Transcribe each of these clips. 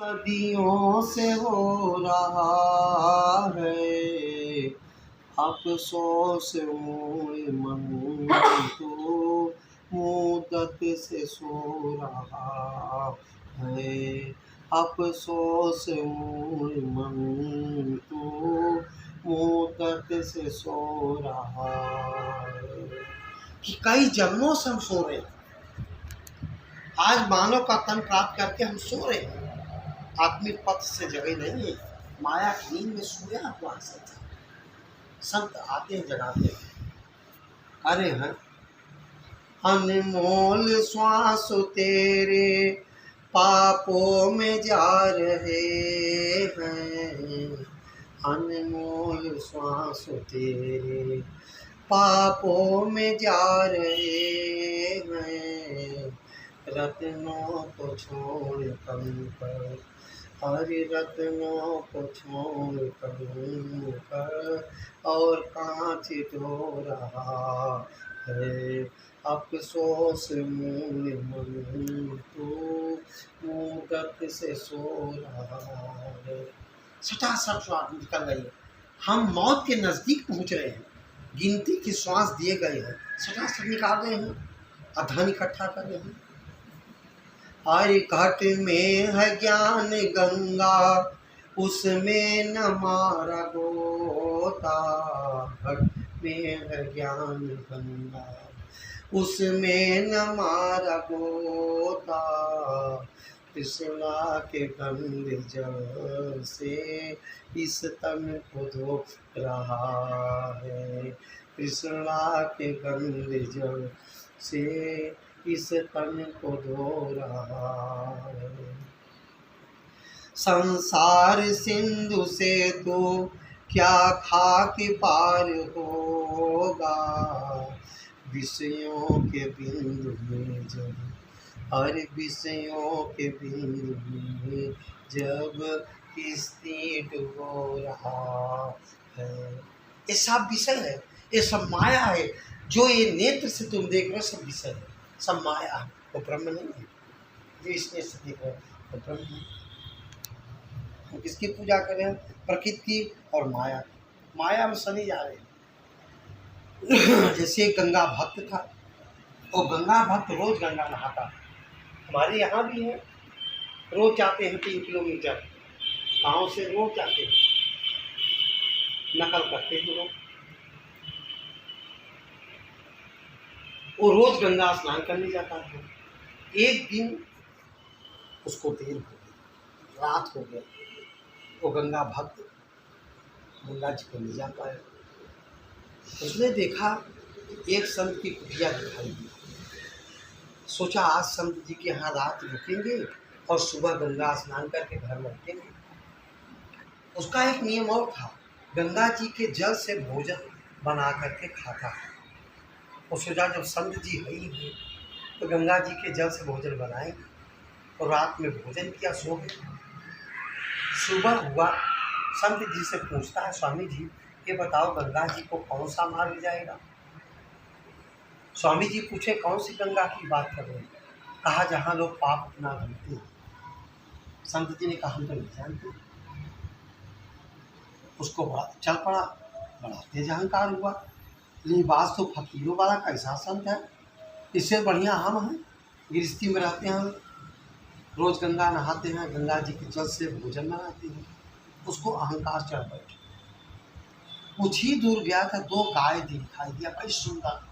सदियों से हो रहा है अफसोस मोए मन तो मुद्दत से सो रहा है अफसोस मोए मन तो मुद्दत से सो रहा है कि कई जन्मों से हम सो रहे हैं। आज मानव का तन प्राप्त करके हम सो रहे हैं। आत्मिक पथ से जगह नहीं है, माया की नींद में सोया हुआ संत आते हैं जगाते हैं। अरे हैं अनमोल श्वास तेरे पापों में जा रहे हैं अनमोल श्वास तेरे पापों में जा रहे हैं रत्नों को छोड़ कर हरि रत्नों को छोड़ कर और कांच धो रहा है अफसोस मूल मन तो मुद्दत से सो रहा है। सटासट श्वास निकल रही है, हम मौत के नज़दीक पहुंच रहे हैं, गिनती के श्वास दिए गए हैं, सटासट निकाल रहे हैं, धन इकट्ठा कर रहे हैं। हरि घट में है ज्ञान गंगा उसमें न मारा गोता घट में है ज्ञान गंगा उसमें न मारा गोता कृष्णा के गंगे जल से इस तन को धो रहा है कृष्णा के गंगे जल से इस तन को धो रहा है। संसार सिंधु से तो क्या खाक पार होगा विषयों के बिंदु में जब हर विषयों के बिंदु में जब किस्ती डुबो रहा है। ये सब विषय है, ये सब माया है। जो ये नेत्र से तुम देख रहे हो सब विषय है, सब माया है, वो ब्रह्म नहीं है। जो इसने से देख रहे हो वो ब्रह्म है। हम किसकी पूजा करें? प्रकृति की और माया की। माया में सनी जा रहे हैं। जैसे गंगा भक्त था, वो गंगा भक्त रोज गंगा नहाता। हमारे यहाँ भी है, रोज जाते हैं 3 किलोमीटर गाँव से, रोज जाते हैं, नकल करते हैं लोग। वो रोज गंगा स्नान करने जाता था। एक दिन उसको देर हो गई, रात हो गया, वो गंगा भक्त गंगा जी को नहीं जा पाया। उसने देखा एक संत की कुटिया दिखाई दी। सोचा आज संत जी के यहाँ रात रुकेंगे और सुबह गंगा स्नान करके घर लौटेंगे। उसका एक नियम और था, गंगा जी के जल से भोजन बना करके खाता है। वो सोचा जब संत जी है ही है तो गंगा जी के जल से भोजन बनाएंगे, और रात में भोजन किया, सो गए। सुबह हुआ, संत जी से पूछता है, स्वामी जी ये बताओ गंगा जी को कौन सा मार्ग जाएगा? स्वामी जी पूछे कौन सी गंगा की बात कर रहे हैं? कहा जहाँ लोग पाप अपना धोते हैं। संत जी ने कहा हम तो नहीं जानते। उसको बड़ा चल पड़ा, बड़ा तेज अहंकार हुआ। लेकिन बात तो फकीरों वाला कैसा संत है, इससे बढ़िया हम हैं, गृहस्थी में रहते हैं, रोज गंगा नहाते हैं, गंगा जी के जल से भोजन बनाते हैं। उसको अहंकार चढ़ बैठे। कुछ ही दूर गया था, 2 गाय दिखाई दिया, बड़ी सुंदर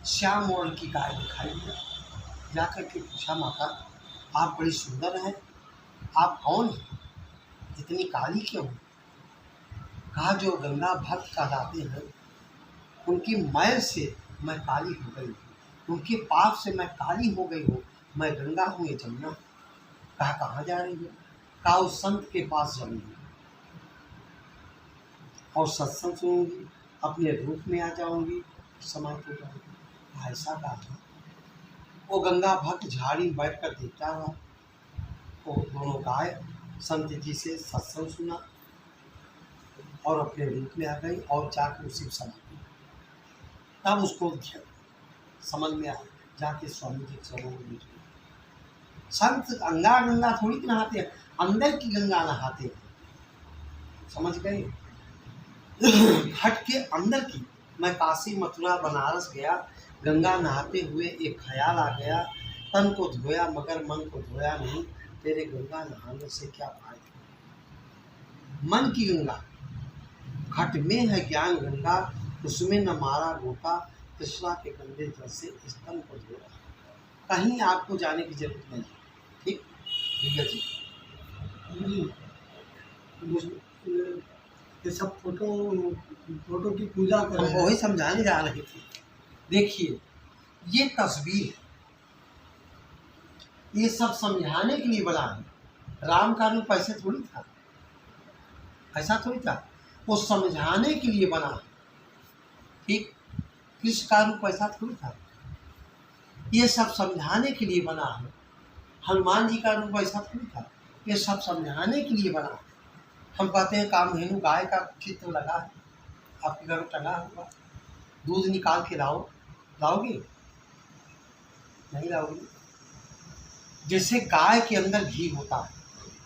श्याम मोड़ की गाय दिखाई दिया। जाकर के पूछा माता आप बड़ी सुंदर हैं, आप कौन हैं, इतनी काली क्यों? कहा जो गंगा भक्त कहलाते हैं उनकी मैल से मैं काली हो गई हूँ, उनके पाप से मैं काली हो गई हूँ, मैं गंगा हूँ ये जमुना। कहा कहाँ जा रही हो? कहा उस संत के पास जाऊँगी और सत्संग सुनूंगी, अपने रूप में आ जाऊंगी, समाप्त हो जाऊंगी। ऐसा कहा। वो गंगा भक्त झाड़ी में बैठ कर देखता रहा। वो दोनों गाय संत जी से सत्संग सुना और अपने रूप में आ गई और जाकर उसी समाप्त। तब उसको समझ में आया, जाके स्वामी जी के चरणों में संत गंगा गंगा थोड़ी नहाते हैं, अंदर की गंगा नहाते हैं, समझ गए? घट के अंदर की। मैं काशी मथुरा बनारस गया, गंगा नहाते हुए एक ख्याल आ गया, तन को धोया मगर मन को धोया नहीं, तेरे गंगा नहाने से क्या फायदा। मन की गंगा, घट में है ज्ञान गंगा, उसमें न मारा गोता, कृष्णा के गंदे जल से इस तन को धोया। कहीं आपको जाने की जरूरत नहीं। ठीक ठीक है जी। ये सब फोटो की पूजा कर हम रहे हैं। वही समझाने जा रहे थे। देखिए ये तस्वीर, ये सब समझाने के लिए बना है। राम का रूप ऐसे थोड़ी था, ऐसा थोड़ी था, वो समझाने के लिए बना है। ठीक, कृष्ण का रूप ऐसा थोड़ी था, ये सब समझाने के लिए बना है। हनुमान जी का रूप ऐसा थोड़ी था, ये सब समझाने के लिए बना है। हम कहते हैं कामधेनु गाय का चित्र लगा है आपके घर में टंगा हुआ, दूध निकाल के लाओ, लाओगे? नहीं लाओगे। जैसे गाय के अंदर घी होता है,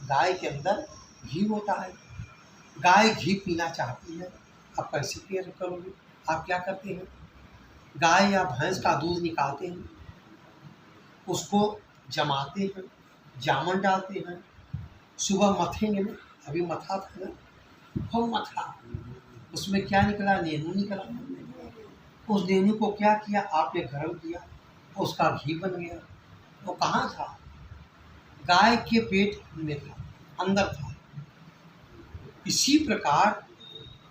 गाय के अंदर घी होता है, गाय घी पीना चाहती है, आप कैसे केयर करोगे? आप क्या करते हैं? गाय या भैंस का दूध निकालते हैं, उसको जमाते हैं, जामन डालते हैं, सुबह मथेंगे ना, अभी मथा था ना, खूब मथा, उसमें क्या निकला? नेनू निकला। उस नेनू को क्या किया आपने? गर्म किया, उसका घी बन गया। वो कहाँ था? गाय के पेट में था, अंदर था। इसी प्रकार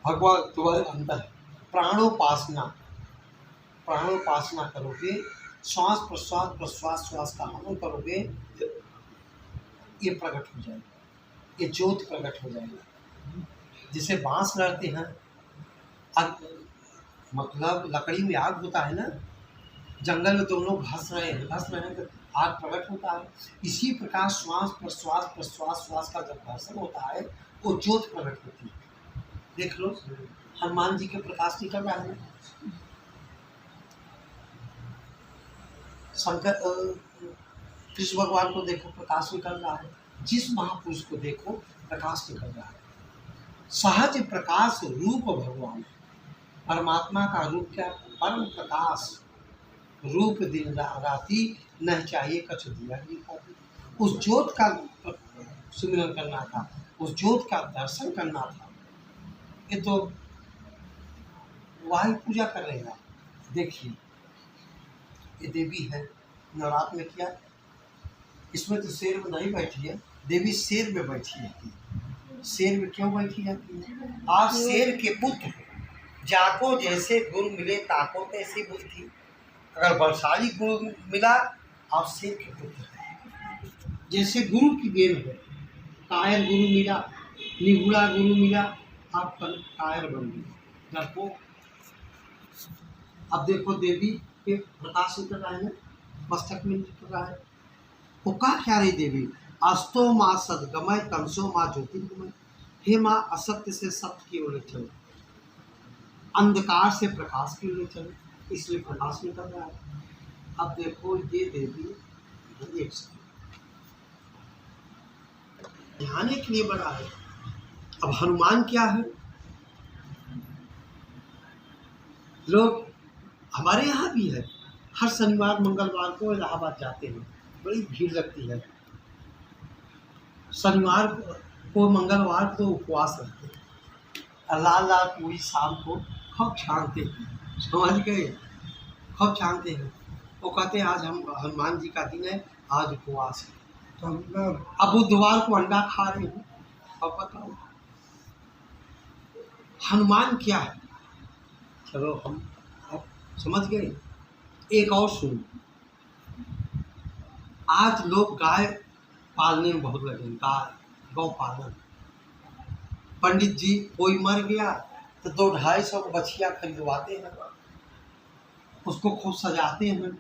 भगवान तुम्हारे अंदर है। प्राणोपासना, प्राणोपासना करोगे, श्वास प्रश्वास प्रश्वास श्वास का मनन करोगे, ये प्रकट हो जाएगा, ये ज्योत प्रकट हो जाएगा। जिसे बांस लड़ते हैं, आग, मतलब लकड़ी में आग होता है ना, जंगल में तुम लोग घस रहे हैं तो आग प्रकट होता है। इसी प्रकार श्वास प्रश्वास प्रश्वास श्वास का जब घर्षण होता है वो ज्योत प्रकट होती है। देख लो हनुमान जी के प्रकाश निकल रहा है, शंकर कृष्ण भगवान को देखो प्रकाश निकल रहा है, जिस महापुरुष को देखो प्रकाश निकल रहा है। सहज प्रकाश रूप भगवान, परमात्मा का रूप क्या? परम प्रकाश रूप, दिन राति नहीं चाहिए कछु दिया खाती। उस ज्योत का सुमिरन करना था, उस ज्योत का दर्शन करना था। ये तो वही पूजा कर रहे हैं। देखिए ये देवी है, नवरात्र में किया, इसमें तो शेर में नहीं बैठी है, देवी शेर में बैठी है। शेर में क्यों बैठी जाती है? आज शेर के पुत्र जाको जैसे गुरु मिले ताको तैसी बुद्धि। अगर बलशाली गुरु मिला, आप शेर के पुत्र जैसे गुरु की देन है। कायर गुरु मिला, निगुड़ा गुरु मिला, आप कायर बन गए, डरपोक। अब देखो देवी के प्रकाश निकल रहा है ना, मस्तक में निकल रहा है। वो कहा क्या रही देवी? अस्तो माँ सदगमय तमसो माँ ज्योतिर्गमय। हे माँ असत्य से सत्य की ओर चलो, अंधकार से प्रकाश की ओर चलो, इसलिए प्रकाश निकल रहा है। अब देखो ये देवी एक ध्यान के लिए बना है। अब हनुमान क्या है? लोग हमारे यहाँ भी है, हर शनिवार मंगलवार को इलाहाबाद जाते हैं, बड़ी भीड़ लगती है। शनिवार को मंगलवार को उपवास रखते हैं, लाल लाल पूरी शाम को खूब छानते हैं, समझ गए? खूब छानते हैं। वो कहते हैं आज हम हनुमान जी का दिन है, आज उपवास है। तो अब बुधवार को अंडा खा रहे हैं। अब बताओ हनुमान क्या है? चलो हम अब समझ गए। एक और सुन, आज लोग गाय पालने में बहुत लगे, गाय गौ पालन। पंडित जी कोई मर गया तो 200-250 बछिया खरीदवाते हैं, उसको खूब सजाते हैं,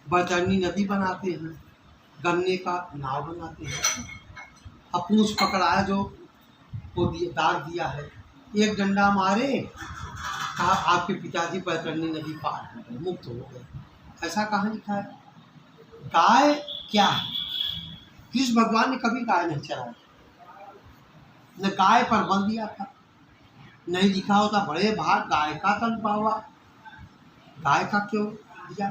बैतरणी नदी बनाते हैं, गन्ने का नाव बनाते हैं। अब पूंछ पकड़ाया जो वो दाग दिया है, एक डंडा मारे, कहा आपके पिताजी बैतरणी नदी पार हो गए, मुक्त हो गए। ऐसा कहाँ लिखा है? गाय क्या है? कृष्ण भगवान ने कभी गाय नहीं चराया, न गाय पर बल दिया था। नहीं लिखा होता बड़े भाग गाय का तन पावा, गाय का क्यों दिया?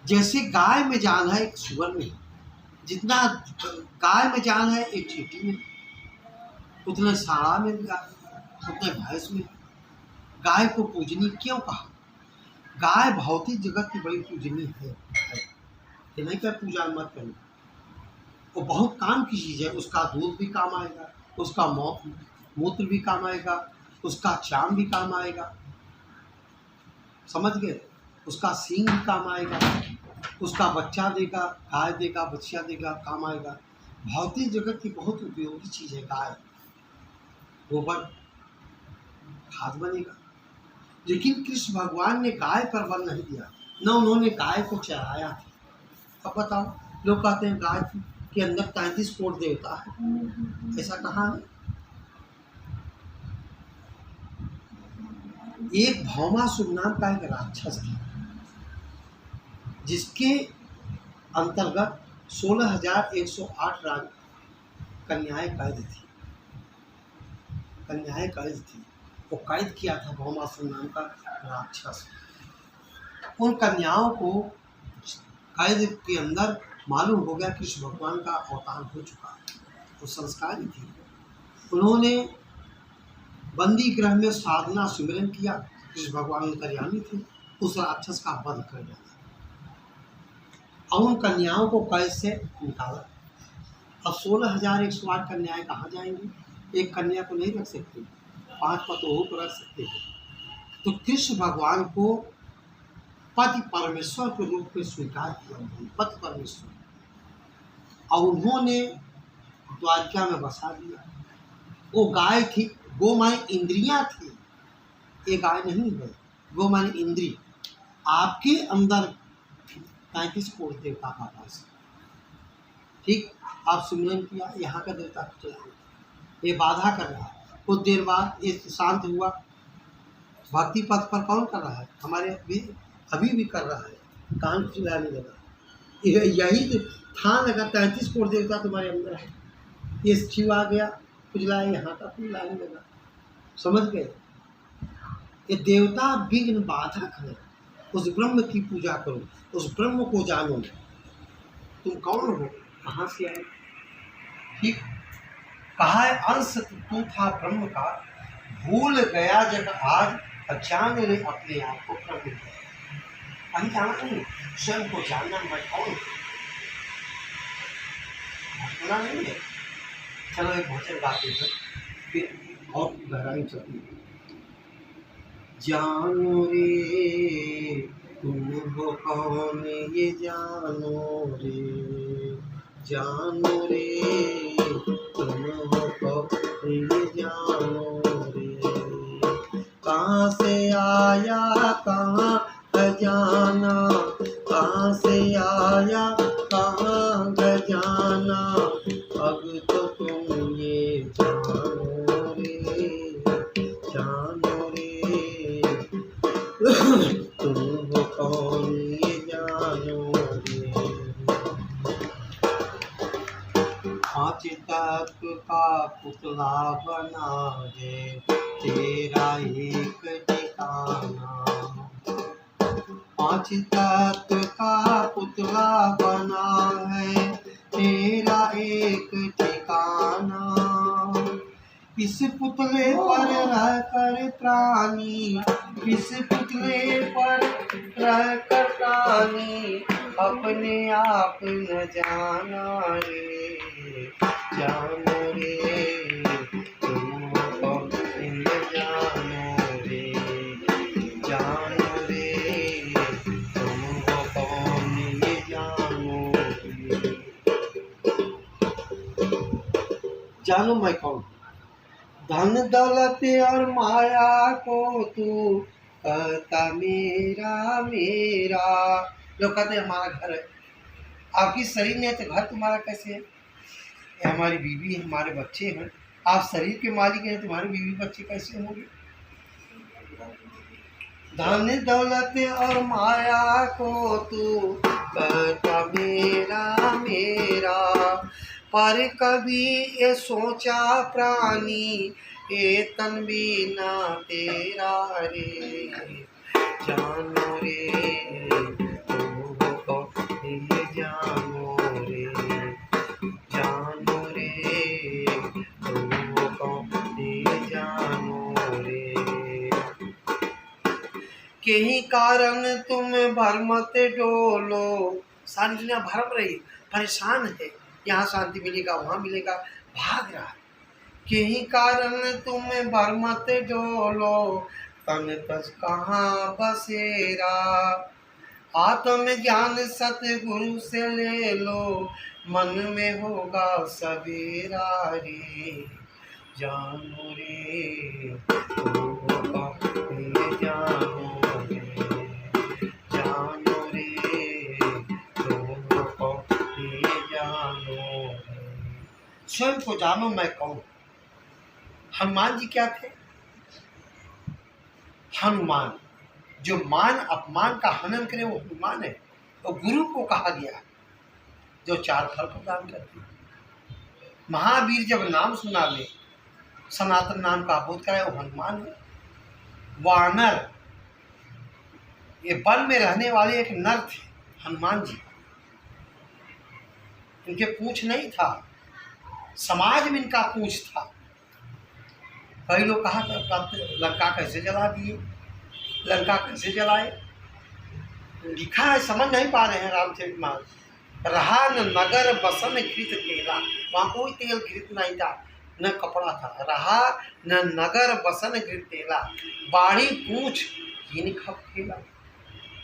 जैसे गाय में जान है एक सुअर में, जितना गाय में जान है एक चींटी में, उतने साड़ा में उतने भैंस में। गाय को पूजनी क्यों कहा? गाय भौतिक जगत की बड़ी पूजनीय है। ये नहीं कर पूजा मत करो, वो बहुत काम की चीज़ है। उसका दूध भी काम आएगा, उसका मूत्र भी काम आएगा, उसका चाम भी काम आएगा, समझ गए? उसका सींग भी काम आएगा, उसका बच्चा देगा, गाय देगा, बच्चा देगा, काम आएगा। भौतिक जगत की बहुत उपयोगी चीज़ है गाय। गोबर खाद बनेगा। लेकिन कृष्ण भगवान ने गाय पर बल नहीं दिया, न उन्होंने गाय को चराया था। अब बताओ, लोग कहते हैं गाय के अंदर 33 कोट देवता है, ऐसा कहाँ है? एक भौमासुर नाम का एक राक्षस था, जिसके अंतर्गत 16,108 कन्याएं कैद थी। कन्याएं कैद थी, वो कैद किया था भौमासुर नाम का राक्षस। उन कन्याओं को कैद के अंदर मालूम हो गया कृष्ण भगवान का अवतार हो चुका है, वो संस्कारी थी। उन्होंने बंदी गृह में साधना सिमरन किया, कृष्ण भगवान अंतर्यामी थे, उस राक्षस का वध कर दिया और उन कन्याओं को कैद से निकाला। अब 16,108 कन्याएं कहाँ जाएंगी? एक कन्या को नहीं रख सकते, 5 पतोहों को रख सकते हैं। तो कृष्ण भगवान को पति परमेश्वर के रूप में स्वीकार किया, पति परमेश्वर, और उन्होंने द्वारका में बसा दिया। वो गाय थी, गो माने इंद्रियां थी, ये गाय नहीं है। गो माने इंद्री, आपके अंदर 35 कोट देवता का वास, ठीक? आप सुमिरन किया, यहाँ का देवता को चला, ये बाधा कर रहा है। कुछ देर बाद ये शांत हुआ। भक्ति पथ पर कौन कर रहा है? हमारे अभी भी कर रहा है, कान खुजलाने लगा। यही तो था लगा, 33 कोट देवता तुम्हारे अंदर है। ये शिव आ गया, खुजलाए, यहाँ का खुजलाने लगा, समझ गए? ये देवता विघ्न बाधक है। उस ब्रह्म की पूजा करो, उस ब्रह्म को जानो, तुम कौन हो, कहाँ से आए, ठीक? कहा है अंश तू था ब्रह्म का, भूल गया जब आज, अज्ञान ने अपने आप को प्रकट किया। कहीं जाना नहीं, स्वयं को जानना मैं कौन हूँ, भटकना नहीं है। चलो एक भजन गाते हैं, फिर और गहराई चलती है। जानो रे तुम हो कौन, ये जानो रे, जानो रे तुम हो कौन, ये जानो रे। कहाँ से आया कहाँ जाना, कहाँ से आया कहाँ जाना, अब तो तुम ये जानो रे, जानो रे तुम हो कौन, ये जानो रे। पाँच तत्व का पुतला बना है, तेरा एक ठिकाना। पाँच तत्व का पुतला बना है, तेरा एक ठिकाना। इस पुतले पर रह कर प्राणी, इस पुतले पर रह कर प्राणी, अपने आप न जाना रे, जानो रे तुम हो कौन, जानो रे, जानो रे तुम हो कौन, ये जानो रे। जानो मैं कौन। धन दौलत और माया को तू कहता मेरा मेरा। लोग कहते हैं हमारा घर है, आपकी शरीर नहीं है तो घर तुम्हारा कैसे है? ये हमारी बीवी है, हमारे बच्चे हैं, आप शरीर के मालिक हैं, तुम्हारे बीवी बच्चे कैसे होंगे? धन दौलत और माया को तू कहता मेरा मेरा, पर कभी ये सोचा प्राणी, ये तन बिना तेरा रे। जानो रे तुमको ये जानो रे, जानो रे तुमको ये जानो रे। यही कारण तुम भरमत डोलो, सारी दुनिया भरम रही, परेशान है, यहाँ शांति मिलेगा वहाँ मिलेगा, भाग रहा है। यही कारण तुम भरमत डोलो, तन तज कहाँ बसेरा। आत्म ज्ञान सतगुरु से ले लो, मन में होगा सवेरा रे। जानो रे तुमको ये जानो रे, जानो रे तुमको ये जानो रे। स्वयं को जानो मैं कौन। हनुमान जी क्या थे? हनुमान, जो मान अपमान का हनन करे वो हनुमान है। तो गुरु को कहा गया जो चार फल प्रदान करते हैं। महावीर जब नाम सुना ले, सनातन नाम का बोध कराए, वो हनुमान है। वानर, ये वन में रहने वाले एक नर थे हनुमान जी। इनके पूंछ नहीं था, समाज में इनका पूंछ था। कई लोग कहा लंका कैसे जला दिए, लंका कैसे जलाए। लिखा है, समझ नहीं पा रहे हैं रामचरितमानस। रहा न नगर बसन घृत तेला, वहाँ कोई तेल घृत नहीं था, न कपड़ा था। रहा न नगर बसन घृत तेला, बाड़ी पूछ हीन खप खेला।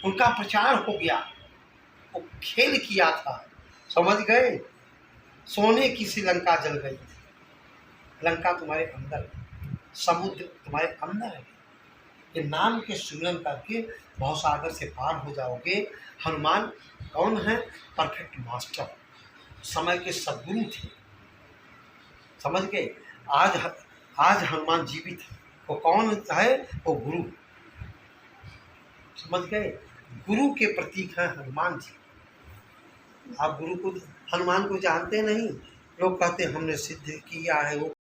उनका प्रचार हो गया, वो खेल किया था, समझ गए। सोने की सी लंका जल गई। लंका तुम्हारे अंदर है, समुद्र तुम्हारे अंदर है। ये नाम के सुमिरन करके भवसागर से पार हो जाओगे। हनुमान कौन है? परफेक्ट मास्टर, समय के सद्गुरु थे, समझ गए। आज हनुमान जीवित है। वो कौन है? वो गुरु, समझ गए। गुरु के प्रतीक हैं हनुमान जी। आप गुरु को, हनुमान को जानते नहीं। लोग कहते हमने सिद्ध किया है, वो